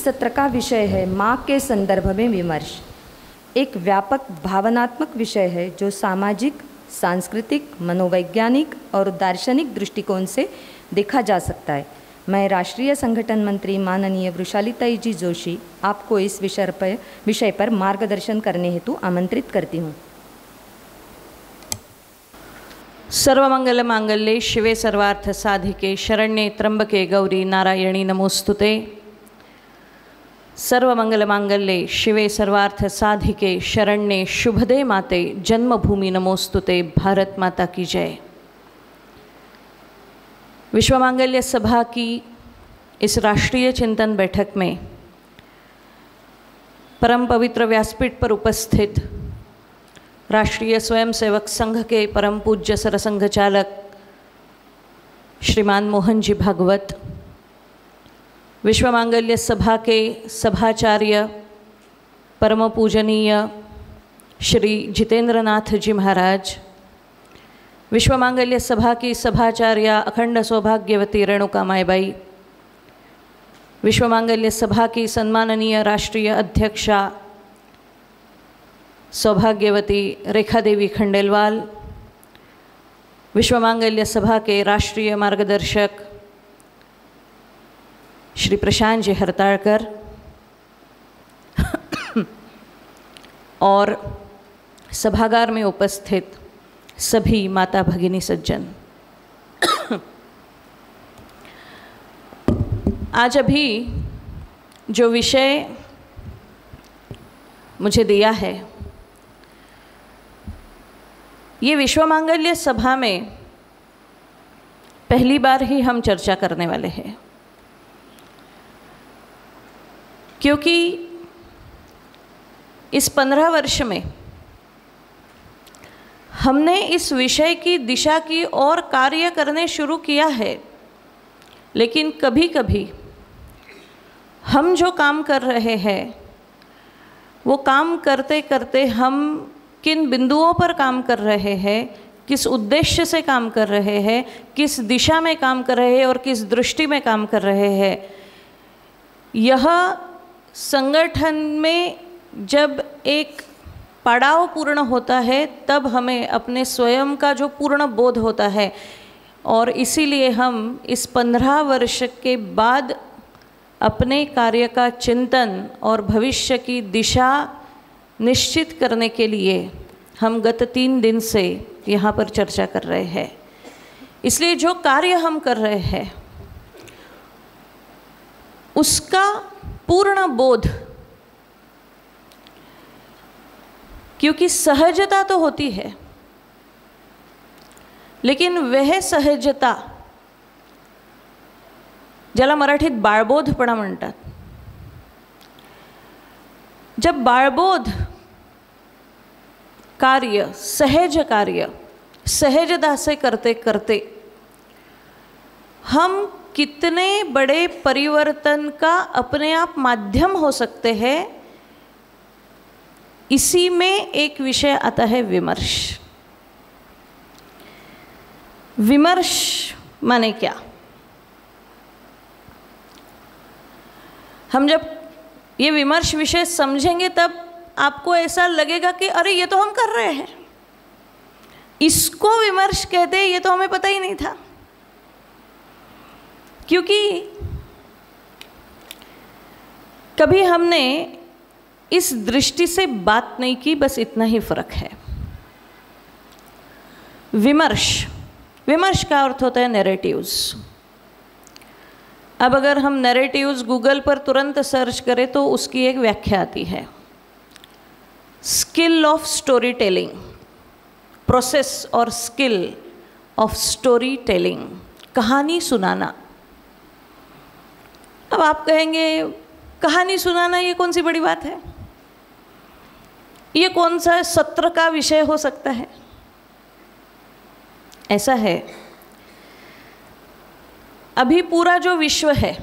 सत्र का विषय है माँ के संदर्भ में विमर्श। एक व्यापक भावनात्मक विषय है जो सामाजिक, सांस्कृतिक, मनोवैज्ञानिक और दार्शनिक दृष्टिकोण से देखा जा सकता है। मैं राष्ट्रीय संगठन मंत्री माननीय वृषालीताई जी जोशी आपको इस विषय पर मार्गदर्शन करने हेतु आमंत्रित करती हूँ। सर्वमंगल मांगल्ये शिवे सर्वार्थ साधिके शरण्ये त्र्यंबके गौरी नारायणी नमोस्तुते। सर्वमंगल मांगल्ये शिवे सर्वार्थ साधिके शरण्ये शुभदे माते जन्मभूमि नमोस्तुते। भारत माता की जय। विश्व मांगल्य सभा की इस राष्ट्रीय चिंतन बैठक में परम पवित्र व्यासपीठ पर उपस्थित राष्ट्रीय स्वयंसेवक संघ के परम पूज्य सरसंघ चालक श्रीमान मोहन जी भागवत, विश्व मांगल्य सभा के सभाचार्य परम पूजनीय श्री जितेंद्रनाथ जी महाराज, विश्व मांगल्य सभा की सभाचार्य अखंड सौभाग्यवती रेणुका माईबाई, विश्व मांगल्य सभा की सम्माननीय राष्ट्रीय अध्यक्षा सौभाग्यवती रेखा देवी खंडेलवाल, विश्व मांगल्य सभा के राष्ट्रीय मार्गदर्शक श्री प्रशांत जी हरतालकर और सभागार में उपस्थित सभी माता भगिनी सज्जन। आज अभी जो विषय मुझे दिया है, ये विश्व मांगल्य सभा में पहली बार ही हम चर्चा करने वाले हैं, क्योंकि इस 15 वर्ष में हमने इस विषय की दिशा की ओर कार्य करने शुरू किया है, लेकिन कभी कभी हम जो काम कर रहे हैं वो काम करते करते हम किन बिंदुओं पर काम कर रहे हैं, किस उद्देश्य से काम कर रहे हैं, किस दिशा में काम कर रहे हैं और किस दृष्टि में काम कर रहे हैं, यह संगठन में जब एक पड़ाव पूर्ण होता है तब हमें अपने स्वयं का जो पूर्ण बोध होता है। और इसीलिए हम इस 15 वर्ष के बाद अपने कार्य का चिंतन और भविष्य की दिशा निश्चित करने के लिए हम गत 3 दिन से यहाँ पर चर्चा कर रहे हैं। इसलिए जो कार्य हम कर रहे हैं उसका पूर्ण बोध, क्योंकि सहजता तो होती है, लेकिन वह सहजता ज्याला मराठीत बाळबोधपणा म्हणतात, जब बाळबोध कार्य, सहज कार्य सहजता से करते करते हम कितने बड़े परिवर्तन का अपने आप माध्यम हो सकते हैं, इसी में एक विषय आता है विमर्श। विमर्श माने क्या? हम जब ये विमर्श विषय समझेंगे तब आपको ऐसा लगेगा कि अरे ये तो हम कर रहे हैं, इसको विमर्श कहते हैं, ये तो हमें पता ही नहीं था। क्योंकि कभी हमने इस दृष्टि से बात नहीं की, बस इतना ही फर्क है। विमर्श का अर्थ होता है नैरेटिव्स। अब अगर हम नैरेटिव्स गूगल पर तुरंत सर्च करें तो उसकी एक व्याख्या आती है, skill of story telling, process और स्किल ऑफ स्टोरी टेलिंग, कहानी सुनाना। अब आप कहेंगे कहानी सुनाना ये कौन सी बड़ी बात है, ये कौन सा सत्र का विषय हो सकता है? ऐसा है, अभी पूरा जो विश्व है,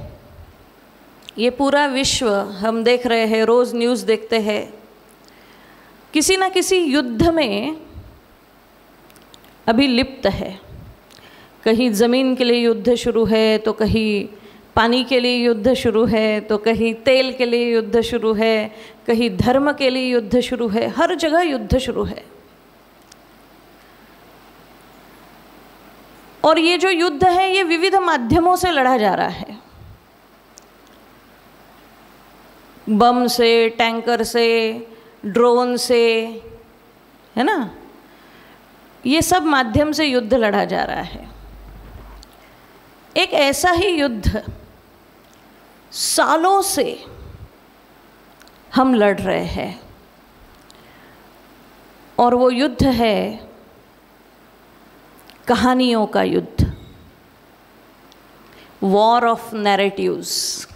ये पूरा विश्व हम देख रहे हैं, रोज़ न्यूज़ देखते हैं, किसी ना किसी युद्ध में अभी लिप्त है। कहीं ज़मीन के लिए युद्ध शुरू है, तो कहीं पानी के लिए युद्ध शुरू है, तो कहीं तेल के लिए युद्ध शुरू है, कहीं धर्म के लिए युद्ध शुरू है, हर जगह युद्ध शुरू है। और ये जो युद्ध है ये विविध माध्यमों से लड़ा जा रहा है, बम से, टैंकर से, ड्रोन से, है ना, ये सब माध्यम से युद्ध लड़ा जा रहा है। एक ऐसा ही युद्ध सालों से हम लड़ रहे हैं, और वो युद्ध है कहानियों का युद्ध, वॉर ऑफ नैरेटिव्स।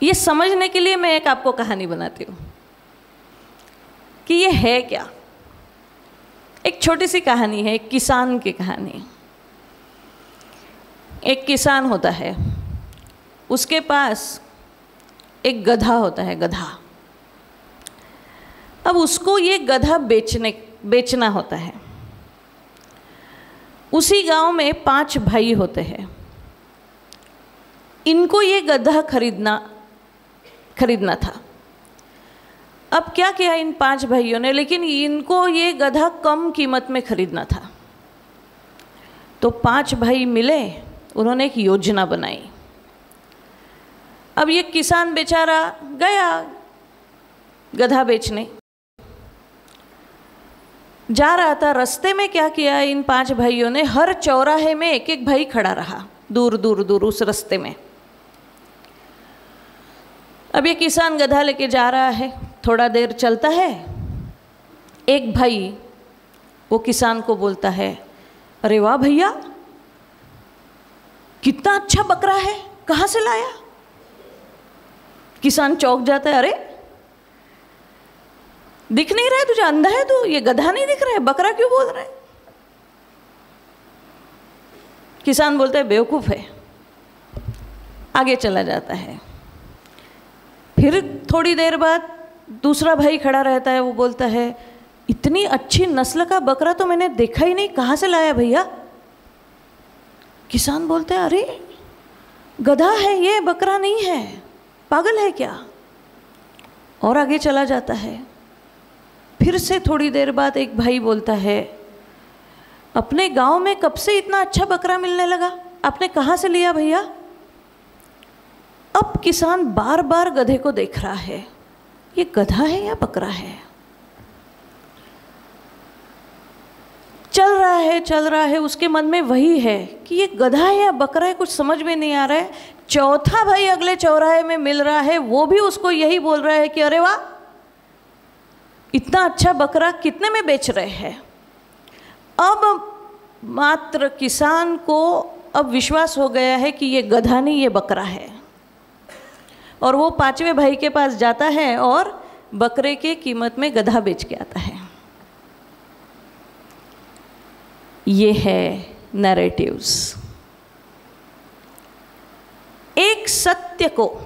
ये समझने के लिए मैं एक आपको कहानी बनाती हूँ कि ये है क्या। एक छोटी सी कहानी है, एक किसान की कहानी। एक किसान होता है, उसके पास एक गधा होता है, गधा। अब उसको ये गधा बेचना होता है। उसी गांव में 5 भाई होते हैं। इनको ये गधा खरीदना था। अब क्या किया इन 5 भाइयों ने, लेकिन इनको ये गधा कम कीमत में खरीदना था। तो 5 भाई मिले, उन्होंने एक योजना बनाई। अब ये किसान बेचारा गया गधा बेचने, जा रहा था। रास्ते में क्या किया इन 5 भाइयों ने, हर चौराहे में एक एक भाई खड़ा रहा, दूर दूर दूर उस रास्ते में। अब ये किसान गधा लेके जा रहा है, थोड़ा देर चलता है। एक भाई वो किसान को बोलता है, अरे वाह भैया, कितना अच्छा बकरा है, कहाँ से लाया? किसान चौंक जाता है, अरे दिख नहीं रहा है तुझे, अंधा है तू, ये गधा नहीं दिख रहा है, बकरा क्यों बोल रहा है? किसान बोलता है बेवकूफ है, आगे चला जाता है। फिर थोड़ी देर बाद दूसरा भाई खड़ा रहता है, वो बोलता है इतनी अच्छी नस्ल का बकरा तो मैंने देखा ही नहीं, कहाँ से लाया भैया? किसान बोलते हैं अरे गधा है ये, बकरा नहीं है, पागल है क्या? और आगे चला जाता है। फिर से थोड़ी देर बाद एक भाई बोलता है, अपने गांव में कब से इतना अच्छा बकरा मिलने लगा, आपने कहाँ से लिया भैया? अब किसान बार बार गधे को देख रहा है, ये गधा है या बकरा है? चल रहा है, उसके मन में वही है कि ये गधा है या बकरा है, कुछ समझ में नहीं आ रहा है। चौथा भाई अगले चौराहे में मिल रहा है, वो भी उसको यही बोल रहा है कि अरे वाह, इतना अच्छा बकरा कितने में बेच रहे हैं? अब मात्र किसान को अब विश्वास हो गया है कि ये गधा नहीं, ये बकरा है। और वो 5वें भाई के पास जाता है और बकरे के कीमत में गधा बेच के आता है। ये है नैरेटिव्स। एक सत्य को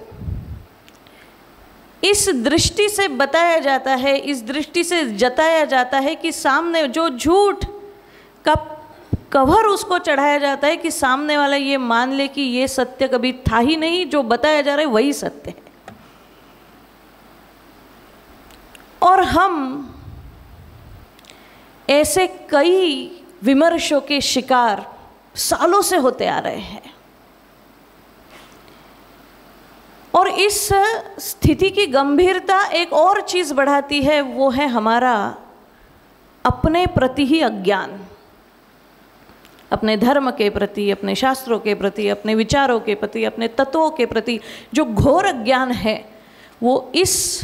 इस दृष्टि से बताया जाता है, इस दृष्टि से जताया जाता है कि सामने जो झूठ का कवर उसको चढ़ाया जाता है कि सामने वाला ये मान ले कि ये सत्य कभी था ही नहीं, जो बताया जा रहा है वही सत्य है। और हम ऐसे कई विमर्शों के शिकार सालों से होते आ रहे हैं। और इस स्थिति की गंभीरता एक और चीज़ बढ़ाती है, वो है हमारा अपने प्रति ही अज्ञान। अपने धर्म के प्रति, अपने शास्त्रों के प्रति, अपने विचारों के प्रति, अपने तत्वों के प्रति जो घोर अज्ञान है, वो इस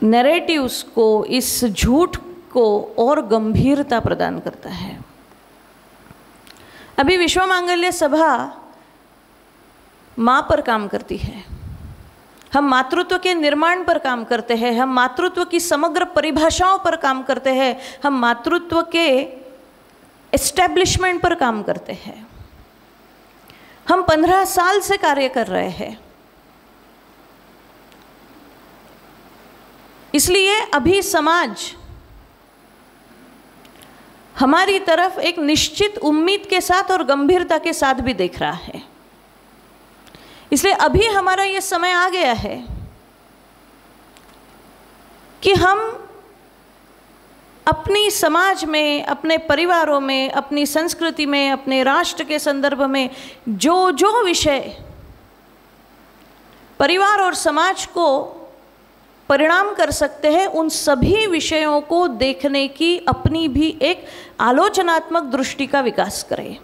नैरेटिव्स को, इस झूठ को और गंभीरता प्रदान करता है। अभी विश्व मांगल्य सभा माँ पर काम करती है। हम मातृत्व के निर्माण पर काम करते हैं, हम मातृत्व की समग्र परिभाषाओं पर काम करते हैं, हम मातृत्व के एस्टैब्लिशमेंट पर काम करते हैं। हम 15 साल से कार्य कर रहे हैं। इसलिए अभी समाज हमारी तरफ एक निश्चित उम्मीद के साथ और गंभीरता के साथ भी देख रहा है। इसलिए अभी हमारा ये समय आ गया है कि हम अपनी समाज में, अपने परिवारों में, अपनी संस्कृति में, अपने राष्ट्र के संदर्भ में जो जो विषय परिवार और समाज को परिणाम कर सकते हैं, उन सभी विषयों को देखने की अपनी भी एक आलोचनात्मक दृष्टि का विकास करें।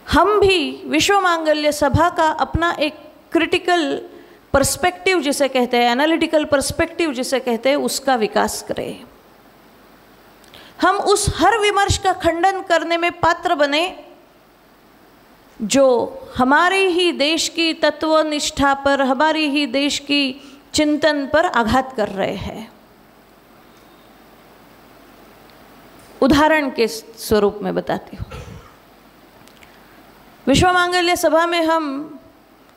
हम भी विश्व मांगल्य सभा का अपना एक क्रिटिकल पर्सपेक्टिव जिसे कहते हैं, एनालिटिकल पर्सपेक्टिव जिसे कहते हैं, उसका विकास करें। हम उस हर विमर्श का खंडन करने में पात्र बने जो हमारे ही देश की तत्वनिष्ठा पर, हमारे ही देश की चिंतन पर आघात कर रहे हैं। उदाहरण के स्वरूप में बताती हूँ। विश्व मांगल्य सभा में हम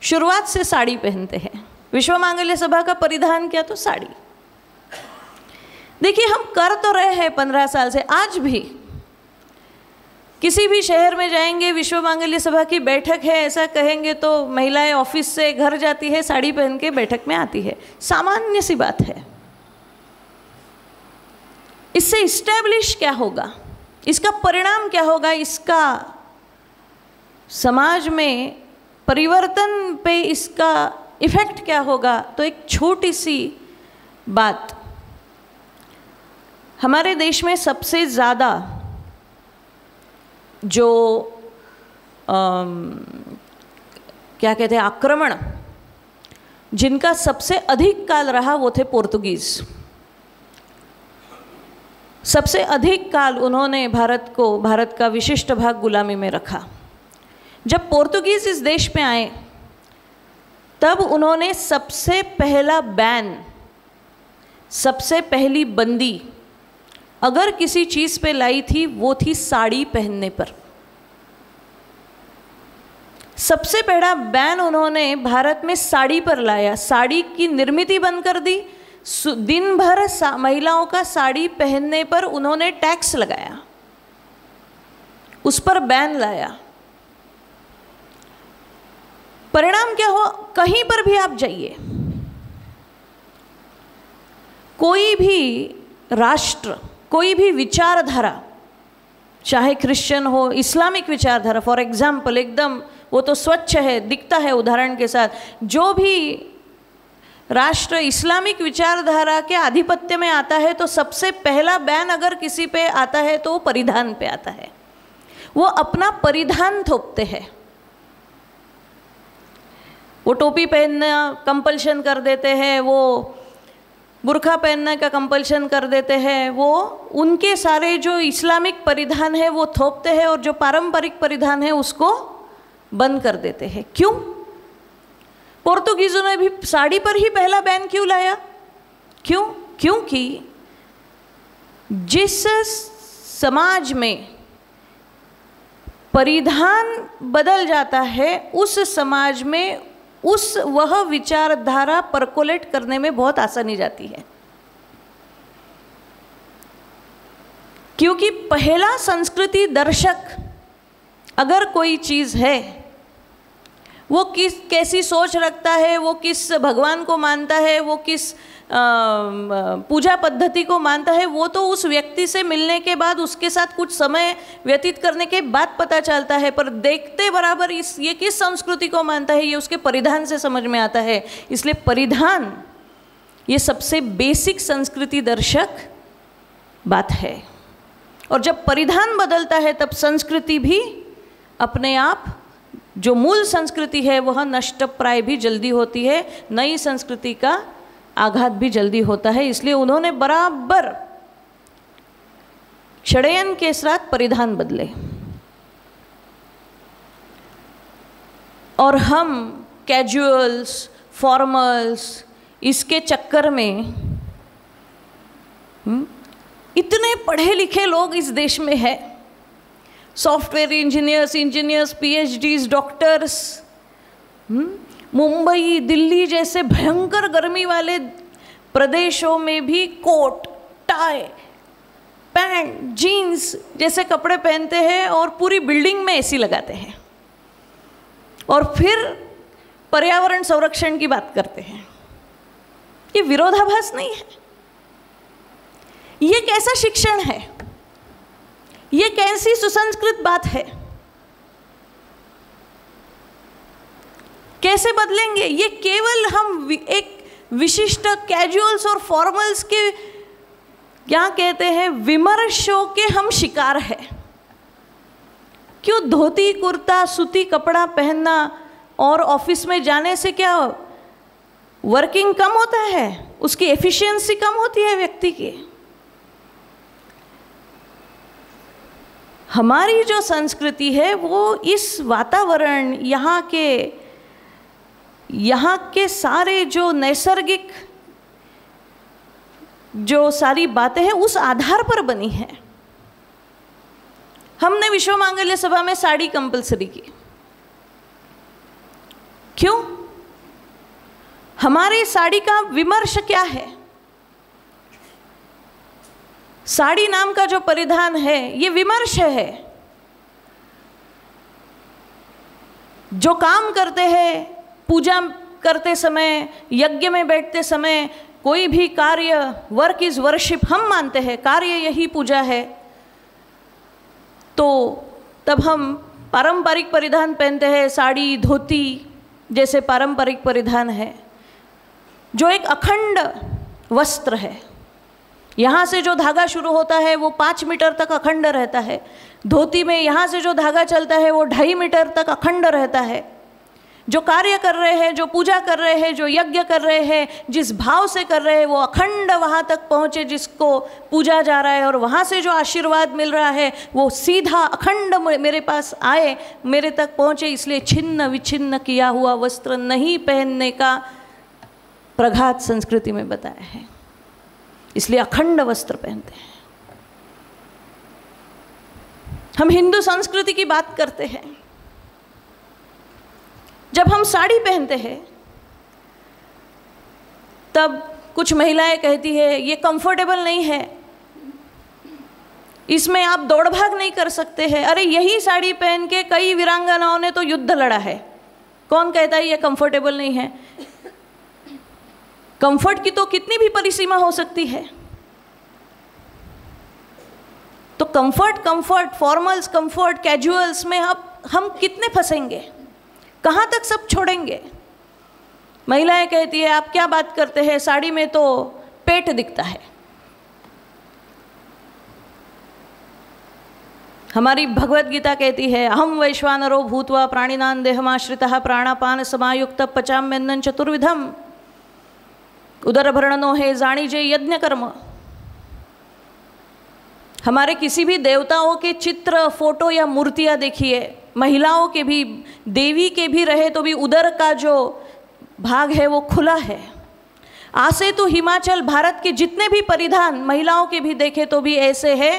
शुरुआत से साड़ी पहनते हैं। विश्व मांगल्य सभा का परिधान क्या? तो साड़ी। देखिए, हम कर तो रहे हैं 15 साल से। आज भी किसी भी शहर में जाएंगे, विश्व मांगल्य सभा की बैठक है ऐसा कहेंगे तो महिलाएं ऑफिस से घर जाती है, साड़ी पहन के बैठक में आती है। सामान्य सी बात है। इससे इस्टेब्लिश क्या होगा? इसका परिणाम क्या होगा? इसका समाज में परिवर्तन पे इसका इफेक्ट क्या होगा? तो एक छोटी सी बात, हमारे देश में सबसे ज़्यादा जो क्या कहते हैं, आक्रमण जिनका सबसे अधिक काल रहा वो थे पोर्तुगीज़। सबसे अधिक काल उन्होंने भारत का विशिष्ट भाग गुलामी में रखा। जब पोर्तुगीज़ इस देश में आए तब उन्होंने सबसे पहला बैन, सबसे पहली बंदी अगर किसी चीज़ पे लाई थी वो थी साड़ी पहनने पर। सबसे पहला बैन उन्होंने भारत में साड़ी पर लाया। साड़ी की निर्मित बंद कर दी। दिन भर महिलाओं का साड़ी पहनने पर उन्होंने टैक्स लगाया, उस पर बैन लाया। परिणाम क्या हुआ? कहीं पर भी आप जाइए, कोई भी राष्ट्र, कोई भी विचारधारा, चाहे क्रिश्चियन हो, इस्लामिक विचारधारा फॉर एग्जाम्पल, एकदम वो तो स्वच्छ है, दिखता है उदाहरण के साथ। जो भी राष्ट्र इस्लामिक विचारधारा के आधिपत्य में आता है तो सबसे पहला बैन अगर किसी पे आता है तो वो परिधान पे आता है। वो अपना परिधान थोपते हैं। वो टोपी पहनना कंपल्शन कर देते हैं, वो बुर्खा पहनने का कंपल्शन कर देते हैं, वो उनके सारे जो इस्लामिक परिधान है वो थोपते हैं और जो पारंपरिक परिधान है उसको बंद कर देते हैं। क्यों? पोर्तुगीजों ने भी साड़ी पर ही पहला बैन क्यों लाया? क्यों? क्योंकि जिस समाज में परिधान बदल जाता है उस समाज में वह विचारधारा परकोलेट करने में बहुत आसानी जाती है। क्योंकि पहला संस्कृति दर्शक अगर कोई चीज़ है, वो कैसी सोच रखता है, वो किस भगवान को मानता है, वो किस पूजा पद्धति को मानता है, वो तो उस व्यक्ति से मिलने के बाद, उसके साथ कुछ समय व्यतीत करने के बाद पता चलता है। पर देखते बराबर ये किस संस्कृति को मानता है ये उसके परिधान से समझ में आता है। इसलिए परिधान ये सबसे बेसिक संस्कृति दर्शक बात है। और जब परिधान बदलता है तब संस्कृति भी अपने आप, जो मूल संस्कृति है वह नष्टप्राय भी जल्दी होती है, नई संस्कृति का आघात भी जल्दी होता है। इसलिए उन्होंने बराबर षड्यंत्र के साथ परिधान बदले। और हम कैजुअल्स, फॉर्मल्स, इसके चक्कर में इतने पढ़े लिखे लोग इस देश में हैं, software engineers, PhDs, doctors, Mumbai, Delhi जैसे भयंकर गर्मी वाले प्रदेशों में भी कोट, टाई, पैंट जीन्स जैसे कपड़े पहनते हैं और पूरी बिल्डिंग में एसी लगाते हैं और फिर पर्यावरण संरक्षण की बात करते हैं। ये विरोधाभास नहीं है? ये कैसा शिक्षण है? ये कैसी सुसंस्कृत बात है? कैसे बदलेंगे? ये केवल हम एक विशिष्ट कैजुअल्स और फॉर्मल्स के क्या कहते हैं विमर्शों के हम शिकार हैं। क्यों धोती कुर्ता सूती कपड़ा पहनना और ऑफिस में जाने से क्या वर्किंग कम होता है? उसकी एफिशिएंसी कम होती है व्यक्ति की। हमारी जो संस्कृति है वो इस वातावरण, यहाँ के सारे जो नैसर्गिक जो सारी बातें हैं उस आधार पर बनी है। हमने विश्व मांगल्य सभा में साड़ी कंपलसरी की। क्यों? हमारी साड़ी का विमर्श क्या है? साड़ी नाम का जो परिधान है ये विमर्श है। जो काम करते हैं, पूजा करते समय, यज्ञ में बैठते समय, कोई भी कार्य, वर्क इज वर्शिप हम मानते हैं, कार्य यही पूजा है, तो तब हम पारंपरिक परिधान पहनते हैं, साड़ी धोती जैसे पारंपरिक परिधान है जो एक अखंड वस्त्र है। यहाँ से जो धागा शुरू होता है वो 5 मीटर तक अखंड रहता है। धोती में यहाँ से जो धागा चलता है वो 2.5 मीटर तक अखंड रहता है। जो कार्य कर रहे हैं, जो पूजा कर रहे हैं, जो यज्ञ कर रहे हैं, जिस भाव से कर रहे हैं वो अखंड वहाँ तक पहुँचे जिसको पूजा जा रहा है, और वहाँ से जो आशीर्वाद मिल रहा है वो सीधा अखंड मेरे पास आए, मेरे तक पहुँचे। इसलिए छिन्न विछिन्न किया हुआ वस्त्र नहीं पहनने का प्रघात संस्कृति में बताया है। इसलिए अखंड वस्त्र पहनते हैं। हम हिंदू संस्कृति की बात करते हैं। जब हम साड़ी पहनते हैं तब कुछ महिलाएं कहती है ये कंफर्टेबल नहीं है, इसमें आप दौड़ भाग नहीं कर सकते हैं। अरे यही साड़ी पहन के कई वीरांगनाओं ने तो युद्ध लड़ा है। कौन कहता है ये कंफर्टेबल नहीं है? कंफर्ट की तो कितनी भी परिसीमा हो सकती है। तो कंफर्ट, फॉर्मल्स कंफर्ट, कैजुअल्स में अब हम कितने फंसेंगे? कहाँ तक सब छोड़ेंगे? महिलाएं कहती है आप क्या बात करते हैं, साड़ी में तो पेट दिखता है। हमारी भगवत गीता कहती है अहम वैश्वानरो भूत्वा प्राणिनां देहमाश्रितः प्राणापान समायुक्त पचाम्यन्नं चतुर्विधम उदरभरणो है जाणीजे यज्ञ कर्म। हमारे किसी भी देवताओं के चित्र, फोटो या मूर्तियाँ देखिए, महिलाओं के भी, देवी के भी रहे तो भी उदर का जो भाग है वो खुला है। आसे तो हिमाचल, भारत के जितने भी परिधान महिलाओं के भी देखे तो भी ऐसे है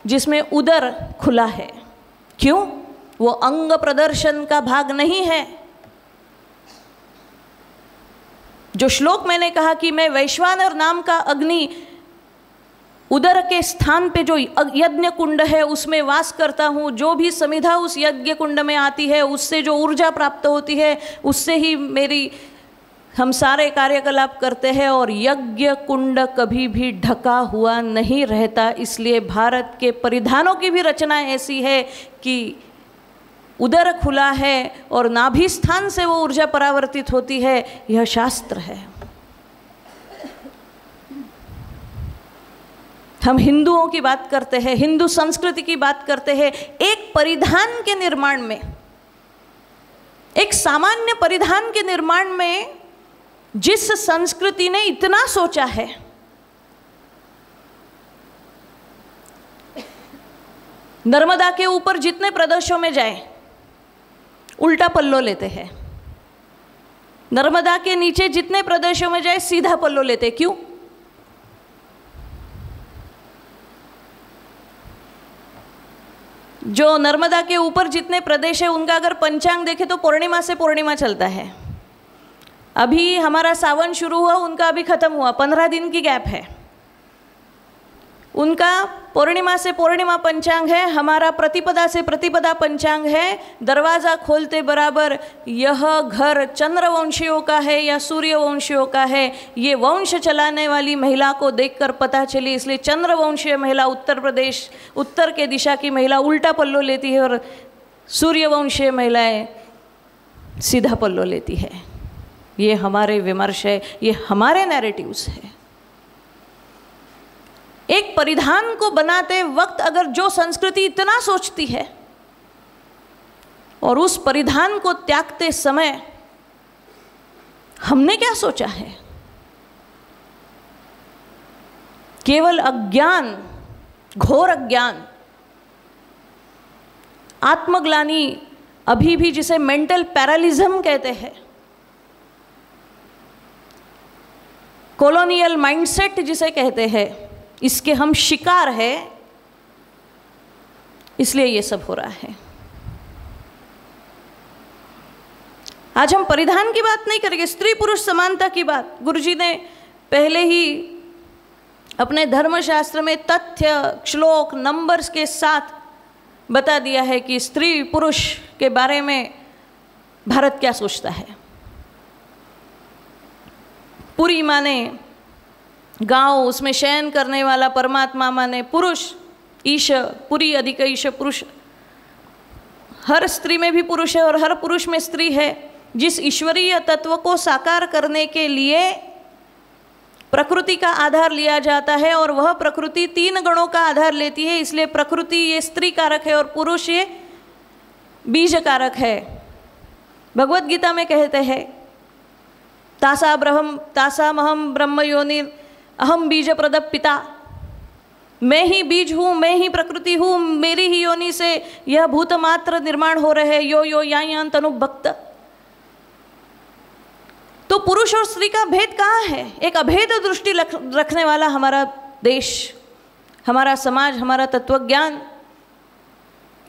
जिसमें उदर खुला है। क्यों? वो अंग प्रदर्शन का भाग नहीं है। जो श्लोक मैंने कहा कि मैं वैश्वानर नाम का अग्नि उदर के स्थान पे जो यज्ञ कुंड है उसमें वास करता हूँ, जो भी समिधा उस यज्ञ कुंड में आती है उससे जो ऊर्जा प्राप्त होती है उससे ही हम सारे कार्यकलाप करते हैं, और यज्ञ कुंड कभी भी ढका हुआ नहीं रहता। इसलिए भारत के परिधानों की भी रचना ऐसी है कि उदर खुला है और नाभि स्थान से वो ऊर्जा परावर्तित होती है। यह शास्त्र है। हम हिंदुओं की बात करते हैं, हिंदू संस्कृति की बात करते हैं। एक परिधान के निर्माण में, एक सामान्य परिधान के निर्माण में जिस संस्कृति ने इतना सोचा है, नर्मदा के ऊपर जितने प्रदेशों में जाए उल्टा पल्लो लेते हैं, नर्मदा के नीचे जितने प्रदेशों में जाए सीधा पल्लो लेते। क्यों? जो नर्मदा के ऊपर जितने प्रदेश है उनका अगर पंचांग देखे तो पूर्णिमा से पूर्णिमा चलता है। अभी हमारा सावन शुरू हुआ, उनका अभी खत्म हुआ, 15 दिन की गैप है। उनका पूर्णिमा से पूर्णिमा पंचांग है, हमारा प्रतिपदा से प्रतिपदा पंचांग है। दरवाज़ा खोलते बराबर यह घर चंद्रवंशियों का है या सूर्यवंशियों का है, ये वंश चलाने वाली महिला को देखकर पता चली। इसलिए चंद्रवंशीय महिला उत्तर प्रदेश, उत्तर के दिशा की महिला उल्टा पल्लो लेती है और सूर्यवंशीय महिलाएं सीधा पल्लो लेती है। ये हमारे विमर्श है, ये हमारे नैरेटिव्स है। एक परिधान को बनाते वक्त अगर जो संस्कृति इतना सोचती है और उस परिधान को त्यागते समय हमने क्या सोचा है? केवल अज्ञान, घोर अज्ञान, आत्मग्लानि, अभी भी जिसे मेंटल पैरालिज्म कहते हैं, कॉलोनियल माइंडसेट जिसे कहते हैं, इसके हम शिकार हैं, इसलिए ये सब हो रहा है। आज हम परिधान की बात नहीं करेंगे, स्त्री पुरुष समानता की बात। गुरुजी ने पहले ही अपने धर्मशास्त्र में तथ्य, श्लोक, नंबर्स के साथ बता दिया है कि स्त्री पुरुष के बारे में भारत क्या सोचता है। पुरी माने गांव, उसमें शयन करने वाला परमात्मा माने पुरुष, ईश, पुरी अधिक ईश पुरुष। हर स्त्री में भी पुरुष है और हर पुरुष में स्त्री है। जिस ईश्वरीय तत्व को साकार करने के लिए प्रकृति का आधार लिया जाता है और वह प्रकृति 3 गणों का आधार लेती है, इसलिए प्रकृति ये स्त्री कारक है और पुरुष ये बीज कारक है। भगवत गीता में कहते हैं तासामहम ब्रह्म योनिर अहम बीज प्रदप पिता। मैं ही बीज हूँ, मैं ही प्रकृति हूँ, मेरी ही योनि से यह भूत मात्र निर्माण हो रहे, यो यो यान तनु भक्त। तो पुरुष और स्त्री का भेद कहाँ है? एक अभेद दृष्टि रखने वाला हमारा देश, हमारा समाज, हमारा तत्वज्ञान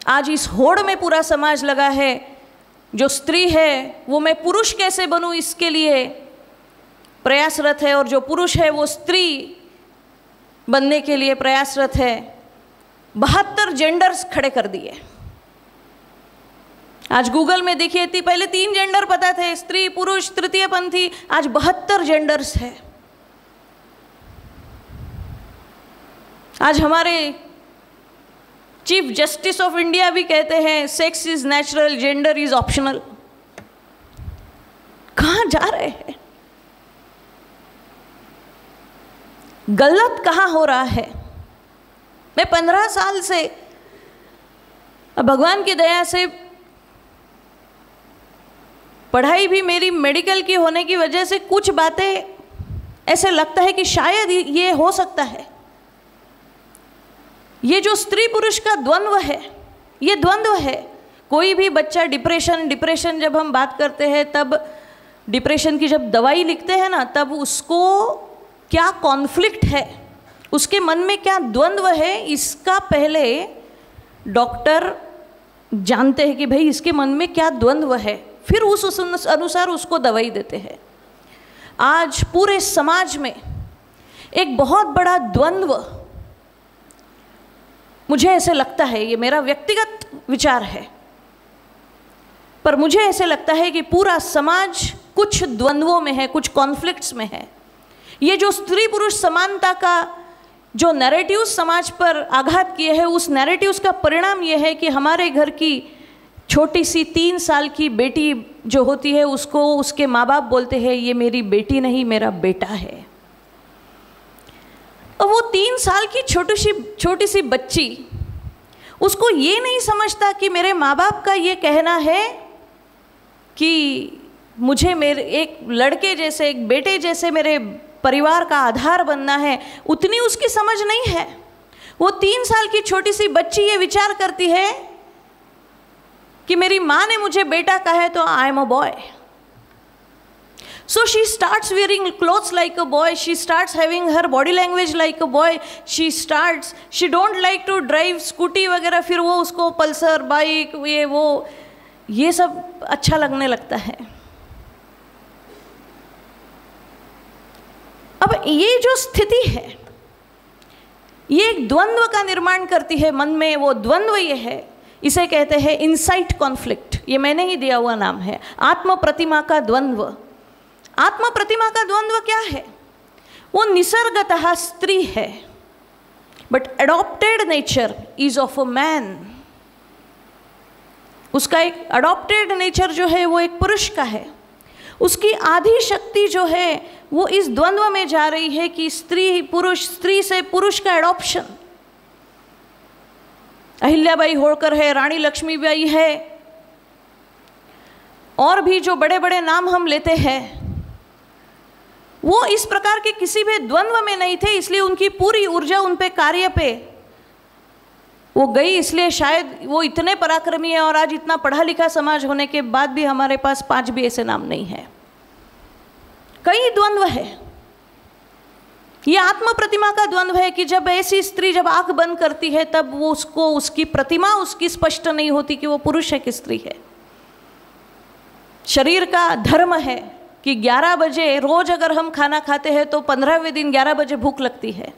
आज इस होड़ में पूरा समाज लगा है। जो स्त्री है वो मैं पुरुष कैसे बनूं इसके लिए प्रयासरत है, और जो पुरुष है वो स्त्री बनने के लिए प्रयासरत है। 72 जेंडर्स खड़े कर दिए। आज गूगल में देखिए, पहले 3 जेंडर पता थे, स्त्री, पुरुष, तृतीय पंथी, आज 72 जेंडर्स है। आज हमारे चीफ जस्टिस ऑफ इंडिया भी कहते हैं sex is natural, gender is optional. कहाँ जा रहे हैं? गलत कहाँ हो रहा है? मैं 15 साल से भगवान की दया से पढ़ाई भी मेरी मेडिकल की होने की वजह से कुछ बातें ऐसे लगता है कि शायद ये हो सकता है। ये जो स्त्री पुरुष का द्वंद्व है, ये द्वंद्व है। कोई भी बच्चा डिप्रेशन जब हम बात करते हैं, तब डिप्रेशन की जब दवाई लिखते हैं ना, तब उसको क्या कॉन्फ्लिक्ट है, उसके मन में क्या द्वंद्व है, इसका पहले डॉक्टर जानते हैं कि भाई इसके मन में क्या द्वंद्व है, फिर उस अनुसार उसको दवाई देते हैं। आज पूरे समाज में एक बहुत बड़ा द्वंद्व, मुझे ऐसे लगता है, ये मेरा व्यक्तिगत विचार है, पर मुझे ऐसे लगता है कि पूरा समाज कुछ द्वंद्वों में है, कुछ कॉन्फ्लिक्ट्स में है। ये जो स्त्री पुरुष समानता का जो नैरेटिव समाज पर आघात किए हैं, उस नैरेटिव्स का परिणाम ये है कि हमारे घर की छोटी सी 3 साल की बेटी जो होती है, उसको उसके माँ बाप बोलते हैं ये मेरी बेटी नहीं, मेरा बेटा है। और वो 3 साल की छोटी सी बच्ची उसको ये नहीं समझता कि मेरे माँ बाप का ये कहना है कि मुझे मेरे एक लड़के जैसे, एक बेटे जैसे मेरे परिवार का आधार बनना है, उतनी उसकी समझ नहीं है। वो 3 साल की छोटी सी बच्ची ये विचार करती है कि मेरी माँ ने मुझे बेटा कहा है तो I am a boy. So she starts wearing clothes like a boy, she starts having her body language like a boy, she don't like to drive scooty वगैरह, फिर वो उसको पल्सर, बाइक, ये सब अच्छा लगने लगता है। अब ये जो स्थिति है, ये एक द्वंद्व का निर्माण करती है मन में। वो द्वंद्व ये है, इसे कहते हैं इनसाइट कॉन्फ्लिक्ट। ये मैंने ही दिया हुआ नाम है, आत्म प्रतिमा का द्वंद्व। आत्म प्रतिमा का द्वंद्व क्या है? वो निसर्गतः स्त्री है, but adopted nature is of a man. उसका एक अडॉप्टेड नेचर जो है वो एक पुरुष का है। उसकी आधी शक्ति जो है वो इस द्वंद्व में जा रही है कि स्त्री पुरुष, स्त्री से पुरुष का एडॉप्शन। अहिल्याबाई होळकर है, रानी लक्ष्मीबाई है, और भी जो बड़े बड़े नाम हम लेते हैं, वो इस प्रकार के किसी भी द्वंद्व में नहीं थे। इसलिए उनकी पूरी ऊर्जा उन पे कार्य पे वो गई। इसलिए शायद वो इतने पराक्रमी है, और आज इतना पढ़ा लिखा समाज होने के बाद भी हमारे पास 5 भी ऐसे नाम नहीं है। कई द्वंद्व है। ये आत्म प्रतिमा का द्वंद्व है कि जब ऐसी स्त्री जब आंख बंद करती है तब वो उसको, उसकी प्रतिमा उसकी स्पष्ट नहीं होती कि वो पुरुष है कि स्त्री है। शरीर का धर्म है कि 11 बजे रोज अगर हम खाना खाते हैं तो 15वें दिन 11 बजे भूख लगती है।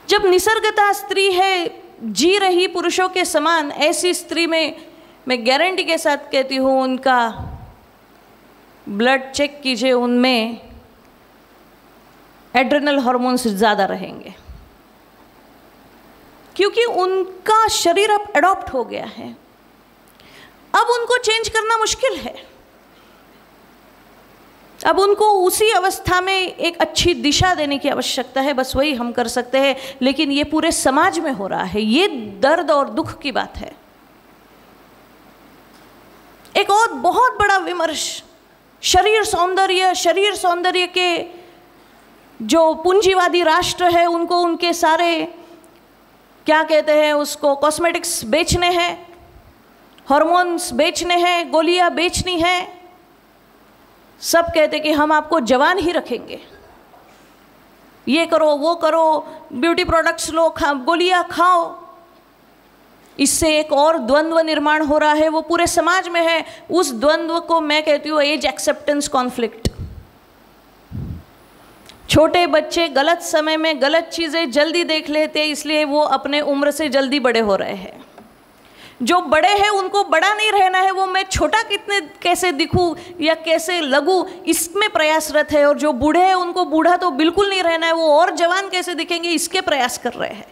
जब निसर्गता स्त्री है, जी रही पुरुषों के समान, ऐसी स्त्री में मैं गारंटी के साथ कहती हूँ, उनका ब्लड चेक कीजिए, उनमें एड्रेनल हार्मोन्स ज़्यादा रहेंगे, क्योंकि उनका शरीर अब अडॉप्ट हो गया है। अब उनको चेंज करना मुश्किल है। अब उनको उसी अवस्था में एक अच्छी दिशा देने की आवश्यकता है, बस वही हम कर सकते हैं। लेकिन ये पूरे समाज में हो रहा है, ये दर्द और दुख की बात है। एक और बहुत बड़ा विमर्श शरीर सौंदर्य के जो पूंजीवादी राष्ट्र है, उनको उनके सारे क्या कहते हैं उसको, कॉस्मेटिक्स बेचने हैं, हार्मोन्स बेचने हैं, गोलियां बेचनी है। सब कहते कि हम आपको जवान ही रखेंगे, ये करो वो करो, ब्यूटी प्रोडक्ट्स लो, गोलियां खाओ। इससे एक और द्वंद्व निर्माण हो रहा है, वो पूरे समाज में है। उस द्वंद्व को मैं कहती हूँ एज एक्सेप्टेंस कॉन्फ्लिक्ट। छोटे बच्चे गलत समय में गलत चीज़ें जल्दी देख लेते, इसलिए वो अपने उम्र से जल्दी बड़े हो रहे हैं। जो बड़े हैं उनको बड़ा नहीं रहना है, वो मैं छोटा कैसे दिखूं या कैसे लगूं, इसमें प्रयासरत है। और जो बूढ़े हैं उनको बूढ़ा तो बिल्कुल नहीं रहना है, वो और जवान कैसे दिखेंगे इसके प्रयास कर रहे हैं।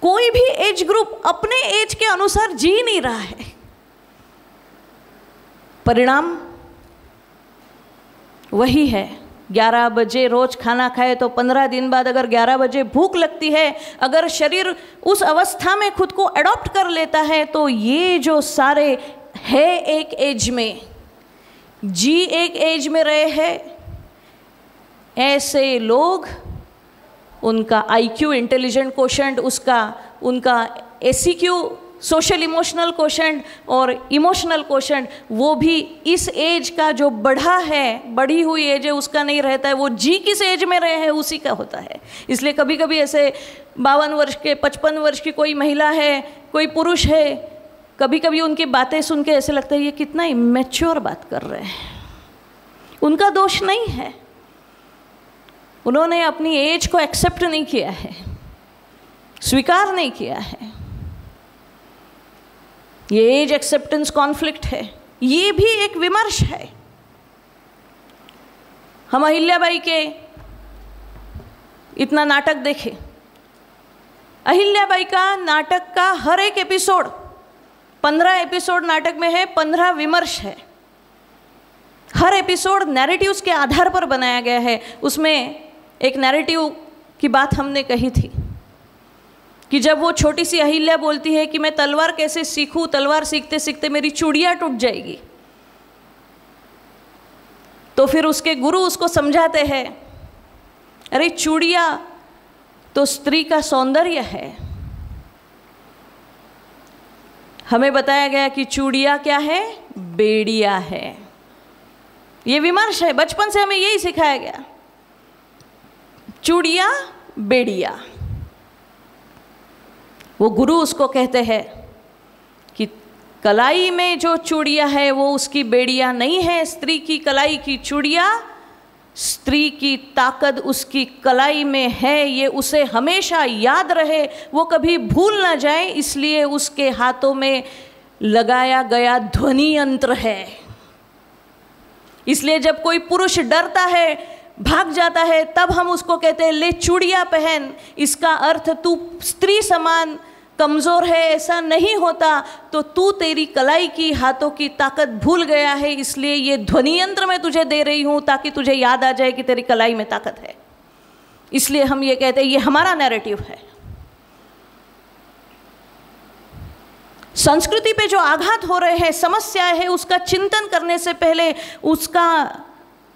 कोई भी एज ग्रुप अपने एज के अनुसार जी नहीं रहा है। परिणाम वही है, 11 बजे रोज खाना खाए तो 15 दिन बाद अगर 11 बजे भूख लगती है, अगर शरीर उस अवस्था में खुद को अडॉप्ट कर लेता है, तो ये जो सारे है एक एज में, जी एक एज में रहे हैं, ऐसे लोग, उनका IQ इंटेलिजेंट कोशेंट, उनका ACQ सोशल इमोशनल कोशेंट और इमोशनल कोशेंट, वो भी इस एज का जो बढ़ा है, बढ़ी हुई एज है, उसका नहीं रहता है। वो जी किस एज में रहे हैं उसी का होता है। इसलिए कभी कभी ऐसे 52 वर्ष के, 55 वर्ष की कोई महिला है, कोई पुरुष है, कभी कभी उनकी बातें सुन के ऐसे लगता है ये कितना इमेच्योर बात कर रहे हैं। उनका दोष नहीं है, उन्होंने अपनी एज को एक्सेप्ट नहीं किया है, स्वीकार नहीं किया है। ये एज एक्सेप्टेंस कॉन्फ्लिक्ट है, ये भी एक विमर्श है। हम अहिल्याबाई के इतना नाटक देखे, अहिल्याबाई का नाटक का हर एक एपिसोड, 15 एपिसोड नाटक में है, 15 विमर्श है। हर एपिसोड नैरेटिव्स के आधार पर बनाया गया है। उसमें एक नैरेटिव की बात हमने कही थी कि जब वो छोटी सी अहिल्या बोलती है कि मैं तलवार कैसे सीखूं, तलवार सीखते सीखते मेरी चूड़ियाँ टूट जाएगी, तो फिर उसके गुरु उसको समझाते हैं, अरे चूड़ियाँ तो स्त्री का सौंदर्य है। हमें बताया गया कि चूड़ियाँ क्या है, बेड़िया है। ये विमर्श है, बचपन से हमें यही सिखाया गया, चूड़ियाँ बेड़िया। वो गुरु उसको कहते हैं कि कलाई में जो चूड़ियाँ है वो उसकी बेड़िया नहीं है, स्त्री की कलाई की चूड़ियाँ स्त्री की ताकत उसकी कलाई में है, ये उसे हमेशा याद रहे, वो कभी भूल ना जाए, इसलिए उसके हाथों में लगाया गया ध्वनि यंत्र है। इसलिए जब कोई पुरुष डरता है, भाग जाता है, तब हम उसको कहते हैं ले चूड़ियाँ पहन। इसका अर्थ तू स्त्री समान कमज़ोर है ऐसा नहीं होता, तो तू तेरी कलाई की हाथों की ताकत भूल गया है, इसलिए ये ध्वनि यंत्र मैं तुझे दे रही हूँ ताकि तुझे याद आ जाए कि तेरी कलाई में ताकत है। इसलिए हम ये कहते हैं ये हमारा नैरेटिव है। संस्कृति पे जो आघात हो रहे हैं, समस्याएं हैं, उसका चिंतन करने से पहले उसका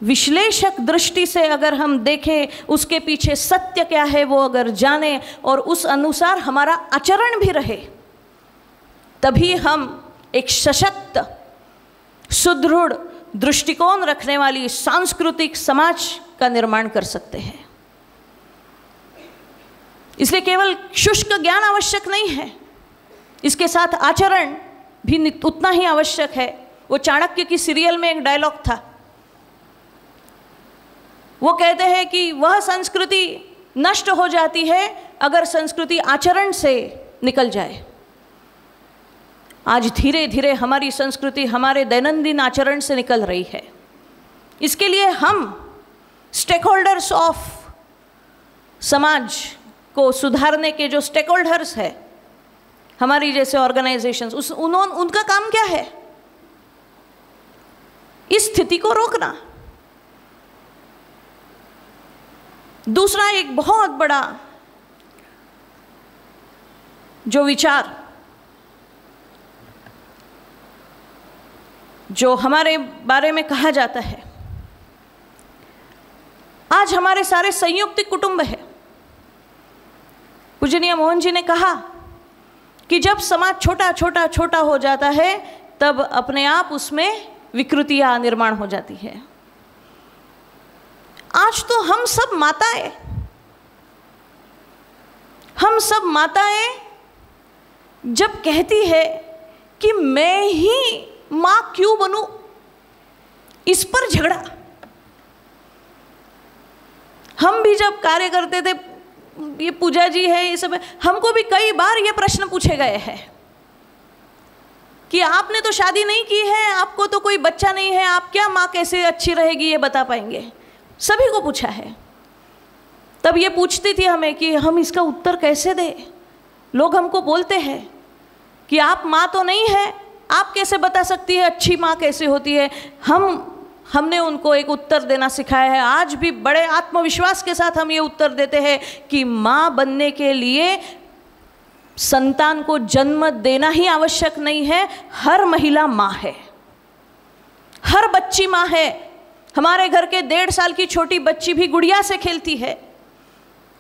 विश्लेषक दृष्टि से अगर हम देखें, उसके पीछे सत्य क्या है वो अगर जाने और उस अनुसार हमारा आचरण भी रहे, तभी हम एक सशक्त, सुदृढ़ दृष्टिकोण रखने वाली सांस्कृतिक समाज का निर्माण कर सकते हैं। इसलिए केवल शुष्क ज्ञान आवश्यक नहीं है, इसके साथ आचरण भी उतना ही आवश्यक है। वो चाणक्य की सीरियल में एक डायलॉग था, वो कहते हैं कि वह संस्कृति नष्ट हो जाती है अगर संस्कृति आचरण से निकल जाए। आज धीरे धीरे हमारी संस्कृति हमारे दैनंदिन आचरण से निकल रही है। इसके लिए हम स्टेक होल्डर्स ऑफ समाज को सुधारने के जो स्टेक होल्डर्स है, हमारी जैसे ऑर्गेनाइजेशंस, उनका काम क्या है? इस स्थिति को रोकना। दूसरा एक बहुत बड़ा जो विचार जो हमारे बारे में कहा जाता है, आज हमारे सारे संयुक्त कुटुंब है। पूजनीय मोहन जी ने कहा कि जब समाज छोटा छोटा छोटा हो जाता है तब अपने आप उसमें विकृतियां निर्माण हो जाती है। आज तो हम सब माताएं जब कहती है कि मैं ही मां क्यों बनूं, इस पर झगड़ा। हम भी जब कार्य करते थे, ये पूजा जी है, ये सब है, हमको भी कई बार ये प्रश्न पूछे गए हैं कि आपने तो शादी नहीं की है, आपको तो कोई बच्चा नहीं है, आप क्या मां कैसे अच्छी रहेगी ये बता पाएंगे? सभी को पूछा है। तब ये पूछती थी हमें कि हम इसका उत्तर कैसे दें। लोग हमको बोलते हैं कि आप माँ तो नहीं है, आप कैसे बता सकती है अच्छी माँ कैसे होती है। हमने उनको एक उत्तर देना सिखाया है। आज भी बड़े आत्मविश्वास के साथ हम ये उत्तर देते हैं कि माँ बनने के लिए संतान को जन्म देना ही आवश्यक नहीं है, हर महिला माँ है, हर बच्ची माँ है। हमारे घर के 1.5 साल की छोटी बच्ची भी गुड़िया से खेलती है।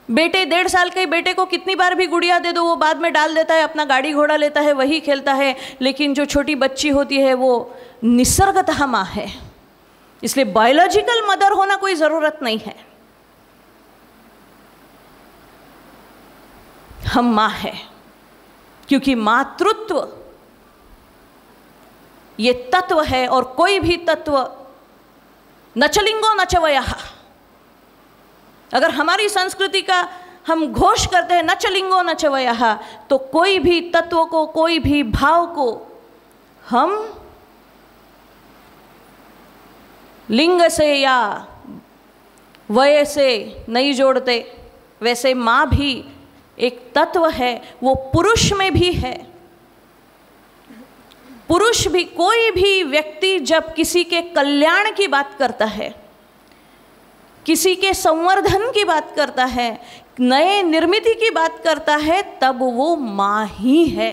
बेटे 1.5 साल के बेटे को कितनी बार भी गुड़िया दे दो, वो बाद में डाल देता है, अपना गाड़ी घोड़ा लेता है, वही खेलता है। लेकिन जो छोटी बच्ची होती है वो निसर्गतः माँ है, इसलिए बायोलॉजिकल मदर होना कोई ज़रूरत नहीं है। हम माँ है क्योंकि मातृत्व ये तत्व है, और कोई भी तत्व न चलिंगो न च वयः। अगर हमारी संस्कृति का हम घोष करते हैं न चलिंगो न च वयः, तो कोई भी तत्व को, कोई भी भाव को हम लिंग से या वय से नहीं जोड़ते। वैसे माँ भी एक तत्व है, वो पुरुष में भी है। पुरुष भी, कोई भी व्यक्ति जब किसी के कल्याण की बात करता है, किसी के संवर्धन की बात करता है, नए निर्मिति की बात करता है, तब वो माँ ही है।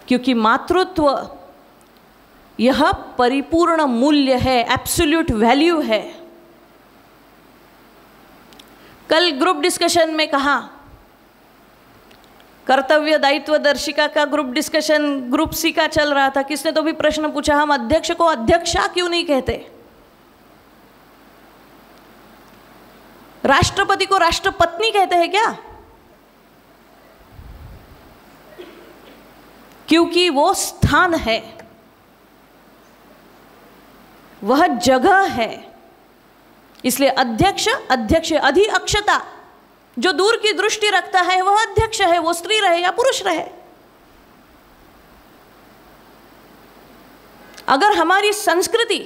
क्योंकि मातृत्व यह परिपूर्ण मूल्य है, एब्सोल्यूट वैल्यू है। कल ग्रुप डिस्कशन में कहा, कर्तव्य दायित्व दर्शिका का ग्रुप डिस्कशन ग्रुप सी का चल रहा था। किसने तो भी प्रश्न पूछा, हम अध्यक्ष को अध्यक्षा क्यों नहीं कहते, राष्ट्रपति को राष्ट्रपत्नी कहते हैं क्या? क्योंकि वो स्थान है। वह जगह है। इसलिए अध्यक्ष, अध्यक्ष अधि अक्षता, जो दूर की दृष्टि रखता है वह अध्यक्ष है, वो स्त्री रहे या पुरुष रहे। अगर हमारी संस्कृति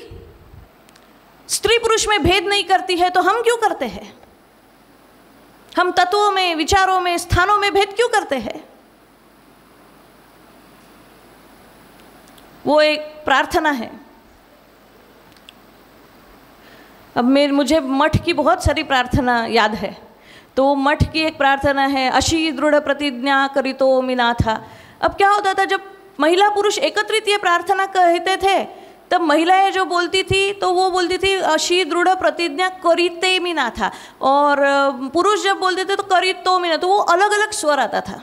स्त्री पुरुष में भेद नहीं करती है तो हम क्यों करते हैं? हम तत्वों में, विचारों में, स्थानों में भेद क्यों करते हैं? वो एक प्रार्थना है। अब मुझे मठ की बहुत सारी प्रार्थना याद है, तो मठ की एक प्रार्थना है, अशी दृढ़ प्रतिज्ञा करितो मिनाथा। अब क्या होता था, जब महिला पुरुष एकत्रित ये प्रार्थना कहते थे तब महिलाएं जो बोलती थी तो वो बोलती थी अशी दृढ़ प्रतिज्ञा करिते मिनाथा, और पुरुष जब बोलते थे तो करितो मिना, तो वो अलग अलग स्वर आता था।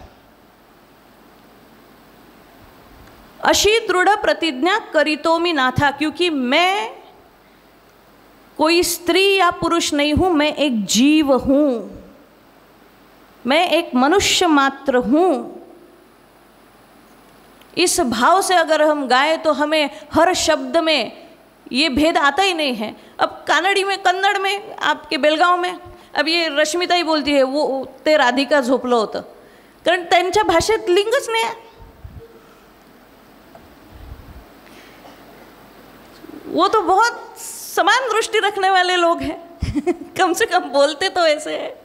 अशी दृढ़ प्रतिज्ञा करितो मिनाथा, क्योंकि मैं कोई स्त्री या पुरुष नहीं हूं, मैं एक जीव हूं, मैं एक मनुष्य मात्र हूं। इस भाव से अगर हम गाए तो हमें हर शब्द में ये भेद आता ही नहीं है। अब कानड़ी में, कन्नड़ में, आपके बेलगाव में, अब ये रश्मिता ही बोलती है वो ते राधिका झोपलं होतं, कारण त्यांच्या भाषेत लिंगच नाही आहे। वो तो बहुत समान दृष्टि रखने वाले लोग हैं कम से कम बोलते तो ऐसे है।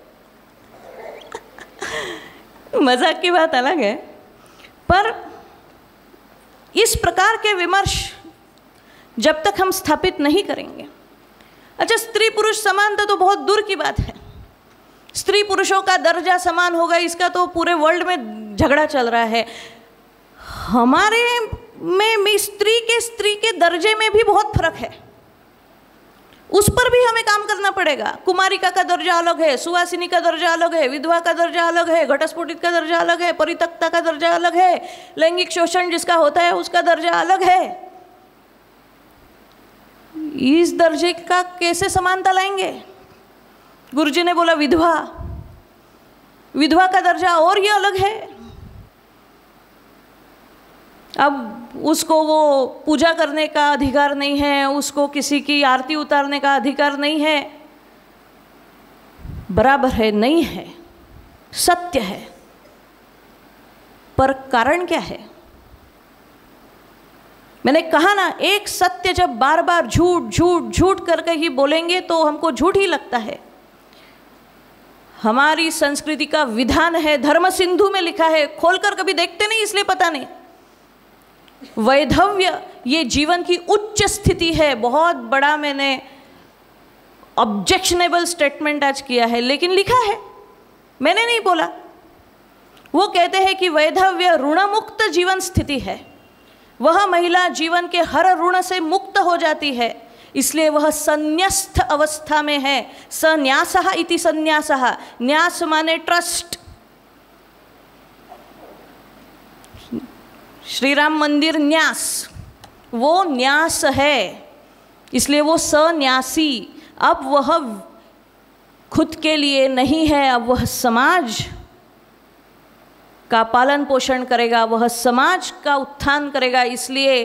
मजाक की बात अलग है, पर इस प्रकार के विमर्श जब तक हम स्थापित नहीं करेंगे, अच्छा स्त्री पुरुष समानता तो बहुत दूर की बात है, स्त्री पुरुषों का दर्जा समान होगा इसका तो पूरे वर्ल्ड में झगड़ा चल रहा है। हमारे में स्त्री के दर्जे में भी बहुत फर्क है, उस पर भी हमें काम करना पड़ेगा। कुमारिका का दर्जा अलग है, सुवासिनी का दर्जा अलग है, विधवा का दर्जा अलग है, घटस्फोटित का दर्जा अलग है, परित्यक्ता का दर्जा अलग है, लैंगिक शोषण जिसका होता है उसका दर्जा अलग है। इस दर्जे का कैसे समानता लाएंगे? गुरुजी ने बोला विधवा, विधवा का दर्जा और ये अलग है। अब उसको वो पूजा करने का अधिकार नहीं है, उसको किसी की आरती उतारने का अधिकार नहीं है। बराबर है, नहीं है, सत्य है, पर कारण क्या है? मैंने कहा ना, एक सत्य जब बार बार झूठ झूठ झूठ करके ही बोलेंगे तो हमको झूठ ही लगता है। हमारी संस्कृति का विधान है, धर्म सिंधु में लिखा है, खोलकर कभी देखते नहीं इसलिए पता नहीं। वैधव्य ये जीवन की उच्च स्थिति है। बहुत बड़ा मैंने ऑब्जेक्शनेबल स्टेटमेंट आज किया है, लेकिन लिखा है, मैंने नहीं बोला। वो कहते हैं कि वैधव्य ऋणमुक्त जीवन स्थिति है। वह महिला जीवन के हर ऋण से मुक्त हो जाती है, इसलिए वह संन्यस्त अवस्था में है। संन्यासः इति संन्यासः, न्यास माने ट्रस्ट। श्री राम मंदिर न्यास, वो न्यास है, इसलिए वो सन्यासी। अब वह खुद के लिए नहीं है, अब वह समाज का पालन पोषण करेगा, वह समाज का उत्थान करेगा। इसलिए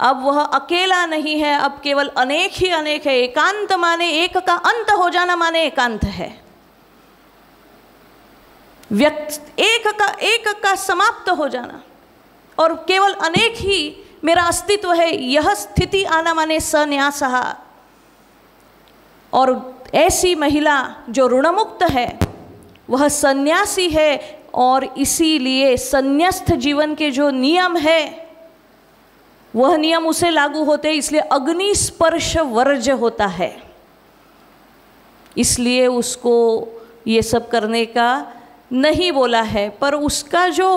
अब वह अकेला नहीं है, अब केवल अनेक ही अनेक है। एकांत माने एक का अंत हो जाना, माने एकांत है। एक का समाप्त हो जाना और केवल अनेक ही मेरा अस्तित्व है, यह स्थिति आना माने संन्यासः। और ऐसी महिला जो ऋणमुक्त है वह सन्यासी है, और इसीलिए संन्यस्त जीवन के जो नियम है वह नियम उसे लागू होते हैं। इसलिए अग्नि स्पर्श वर्ज्य होता है, इसलिए उसको ये सब करने का नहीं बोला है। पर उसका जो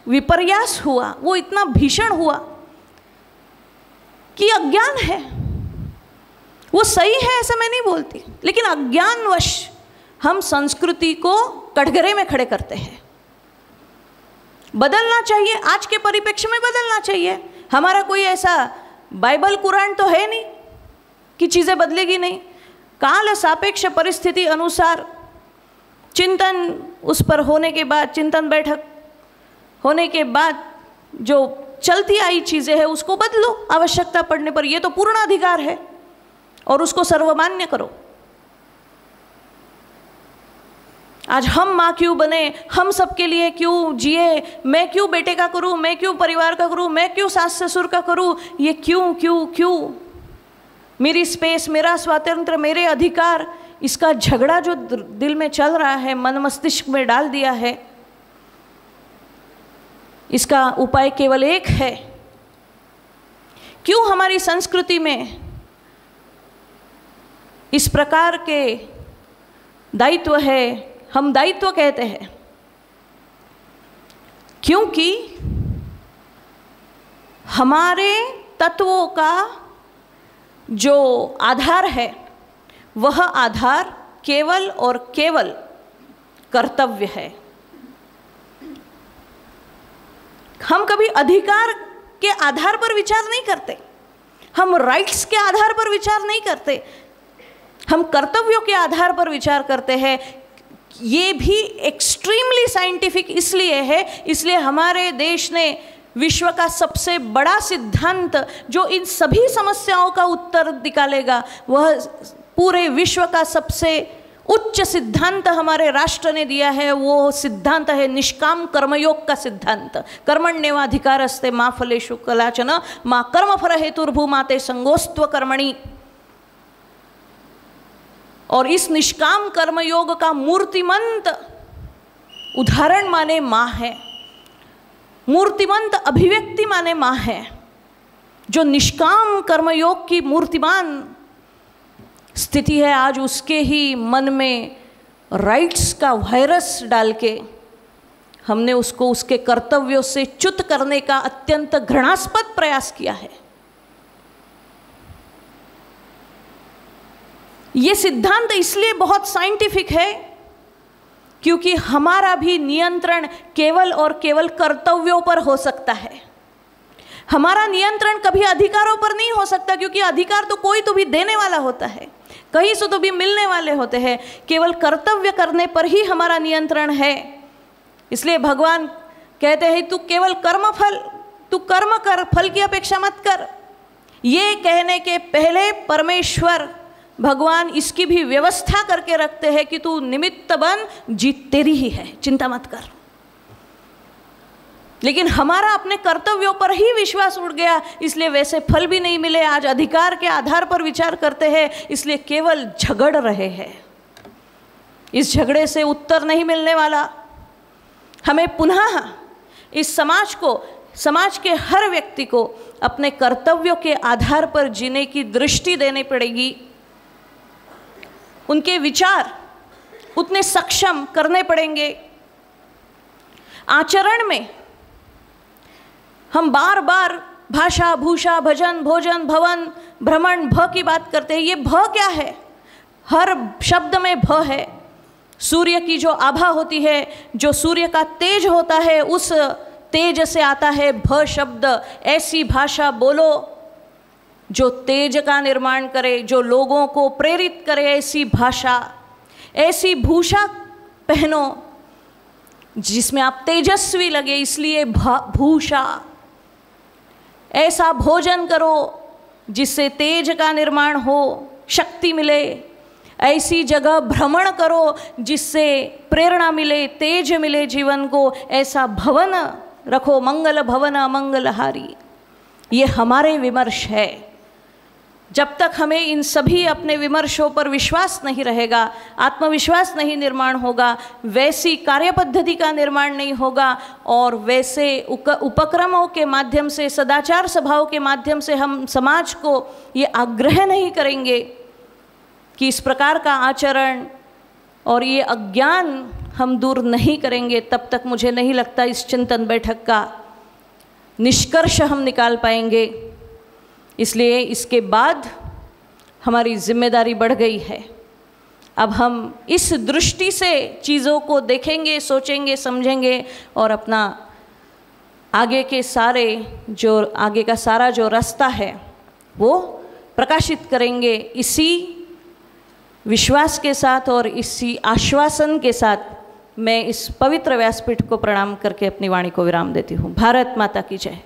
विपर्यास हुआ वो इतना भीषण हुआ कि अज्ञान है। वो सही है ऐसा मैं नहीं बोलती, लेकिन अज्ञानवश हम संस्कृति को कटघरे में खड़े करते हैं। बदलना चाहिए, आज के परिप्रेक्ष्य में बदलना चाहिए। हमारा कोई ऐसा बाइबल कुरान तो है नहीं कि चीज़ें बदलेगी नहीं। काल सापेक्ष परिस्थिति अनुसार चिंतन उस पर होने के बाद, चिंतन बैठक होने के बाद जो चलती आई चीज़ें हैं उसको बदलो आवश्यकता पड़ने पर, ये तो पूर्ण अधिकार है और उसको सर्वमान्य करो। आज हम माँ क्यों बने, हम सबके लिए क्यों जिए, मैं क्यों बेटे का करूं, मैं क्यों परिवार का करूं, मैं क्यों सास ससुर का करूं, ये क्यों क्यों क्यों, मेरी स्पेस, मेरा स्वातंत्र्य, मेरे अधिकार, इसका झगड़ा जो दिल में चल रहा है, मन मस्तिष्क में डाल दिया है, इसका उपाय केवल एक है। क्यों हमारी संस्कृति में इस प्रकार के दायित्व है, हम दायित्व कहते हैं? क्योंकि हमारे तत्वों का जो आधार है वह आधार केवल और केवल कर्तव्य है। हम कभी अधिकार के आधार पर विचार नहीं करते, हम राइट्स के आधार पर विचार नहीं करते, हम कर्तव्यों के आधार पर विचार करते हैं। ये भी एक्सट्रीमली साइंटिफिक इसलिए है, इसलिए हमारे देश ने विश्व का सबसे बड़ा सिद्धांत जो इन सभी समस्याओं का उत्तर निकालेगा, वह पूरे विश्व का सबसे उच्च सिद्धांत हमारे राष्ट्र ने दिया है। वो सिद्धांत है निष्काम कर्मयोग का सिद्धांत। कर्मण्येवाधिकारस्ते मा फलेषु कदाचन मा कर्मफल हेतुर्भूमाते संगोस्त्व कर्मणि। और इस निष्काम कर्मयोग का मूर्तिमंत उदाहरण माने माँ है, मूर्तिमंत अभिव्यक्ति माने माँ है। जो निष्काम कर्मयोग की मूर्तिमान स्थिति है, आज उसके ही मन में राइट्स का वायरस डाल के हमने उसको उसके कर्तव्यों से च्युत करने का अत्यंत घृणास्पद प्रयास किया है। ये सिद्धांत इसलिए बहुत साइंटिफिक है क्योंकि हमारा भी नियंत्रण केवल और केवल कर्तव्यों पर हो सकता है। हमारा नियंत्रण कभी अधिकारों पर नहीं हो सकता, क्योंकि अधिकार तो कोई तो भी देने वाला होता है, कहीं से तो भी मिलने वाले होते हैं। केवल कर्तव्य करने पर ही हमारा नियंत्रण है। इसलिए भगवान कहते हैं तू केवल तू कर्म कर, फल की अपेक्षा मत कर। ये कहने के पहले परमेश्वर भगवान इसकी भी व्यवस्था करके रखते हैं कि तू निमित्त बन, जीत तेरी ही है, चिंता मत कर। लेकिन हमारा अपने कर्तव्यों पर ही विश्वास उड़ गया, इसलिए वैसे फल भी नहीं मिले। आज अधिकार के आधार पर विचार करते हैं, इसलिए केवल झगड़ रहे हैं। इस झगड़े से उत्तर नहीं मिलने वाला। हमें पुनः इस समाज के हर व्यक्ति को अपने कर्तव्यों के आधार पर जीने की दृष्टि देनी पड़ेगी। उनके विचार उतने सक्षम करने पड़ेंगे। आचरण में हम बार बार भाषा, भूषा, भजन, भोजन, भवन, भ्रमण, भ की बात करते हैं। ये भ क्या है? हर शब्द में भ है। सूर्य की जो आभा होती है, जो सूर्य का तेज होता है, उस तेज से आता है भ शब्द। ऐसी भाषा बोलो जो तेज का निर्माण करे, जो लोगों को प्रेरित करे। ऐसी भाषा, ऐसी भूषा पहनो जिसमें आप तेजस्वी लगे, इसलिए भूषा। ऐसा भोजन करो जिससे तेज का निर्माण हो, शक्ति मिले। ऐसी जगह भ्रमण करो जिससे प्रेरणा मिले, तेज मिले जीवन को। ऐसा भवन रखो, मंगल भवन अमंगलहारी। ये हमारे विमर्श है। जब तक हमें इन सभी अपने विमर्शों पर विश्वास नहीं रहेगा, आत्मविश्वास नहीं निर्माण होगा, वैसी कार्यपद्धति का निर्माण नहीं होगा और वैसे उपक्रमों के माध्यम से, सदाचार सभाओं के माध्यम से हम समाज को ये आग्रह नहीं करेंगे कि इस प्रकार का आचरण और ये अज्ञान हम दूर नहीं करेंगे, तब तक मुझे नहीं लगता इस चिंतन बैठक का निष्कर्ष हम निकाल पाएंगे। इसलिए इसके बाद हमारी जिम्मेदारी बढ़ गई है। अब हम इस दृष्टि से चीज़ों को देखेंगे, सोचेंगे, समझेंगे और अपना आगे का सारा जो रास्ता है वो प्रकाशित करेंगे। इसी विश्वास के साथ और इसी आश्वासन के साथ मैं इस पवित्र व्यासपीठ को प्रणाम करके अपनी वाणी को विराम देती हूँ। भारत माता की जय।